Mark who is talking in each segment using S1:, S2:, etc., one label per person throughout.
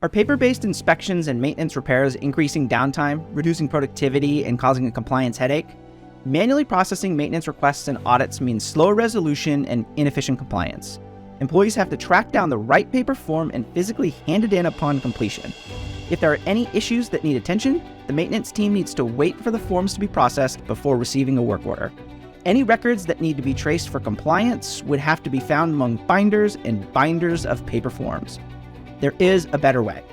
S1: Are paper-based inspections and maintenance repairs increasing downtime, reducing productivity, and causing a compliance headache? Manually processing maintenance requests and audits means slower resolution and inefficient compliance. Employees have to track down the right paper form and physically hand it in upon completion. If there are any issues that need attention, the maintenance team needs to wait for the forms to be processed before receiving a work order. Any records that need to be traced for compliance would have to be found among binders and binders of paper forms. There is a better way.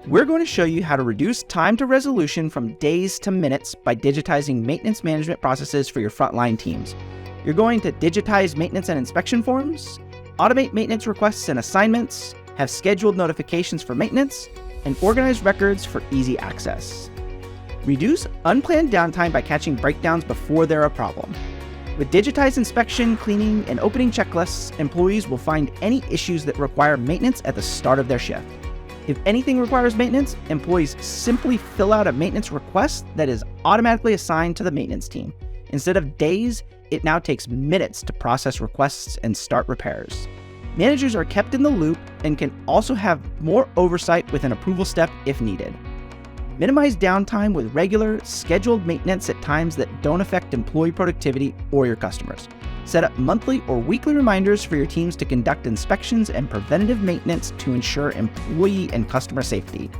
S1: We're going to show you how to reduce time to resolution from days to minutes by digitizing maintenance management processes for your frontline teams. You're going to digitize maintenance and inspection forms, automate maintenance requests and assignments, have scheduled notifications for maintenance, and organize records for easy access. Reduce unplanned downtime by catching breakdowns before they're a problem. With digitized inspection, cleaning, and opening checklists, employees will find any issues that require maintenance at the start of their shift. If anything requires maintenance, employees simply fill out a maintenance request that is automatically assigned to the maintenance team. Instead of days, it now takes minutes to process requests and start repairs. Managers are kept in the loop and can also have more oversight with an approval step if needed. Minimize downtime with regular, scheduled maintenance at times that don't affect employee productivity or your customers. Set up monthly or weekly reminders for your teams to conduct inspections and preventative maintenance to ensure employee and customer safety.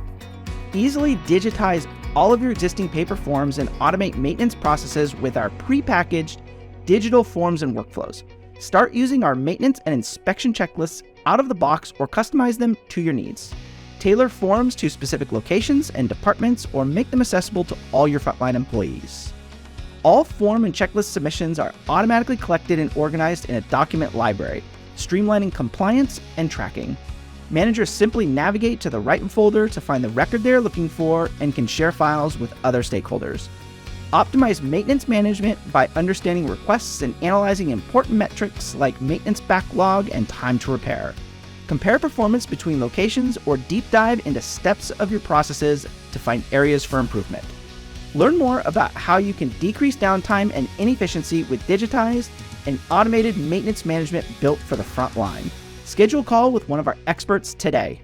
S1: Easily digitize all of your existing paper forms and automate maintenance processes with our prepackaged digital forms and workflows. Start using our maintenance and inspection checklists out of the box or customize them to your needs. Tailor forms to specific locations and departments or make them accessible to all your frontline employees. All form and checklist submissions are automatically collected and organized in a document library, streamlining compliance and tracking. Managers simply navigate to the right folder to find the record they're looking for and can share files with other stakeholders. Optimize maintenance management by understanding requests and analyzing important metrics like maintenance backlog and time to repair. Compare performance between locations or deep dive into steps of your processes to find areas for improvement. Learn more about how you can decrease downtime and inefficiency with digitized and automated maintenance management built for the front line. Schedule a call with one of our experts today.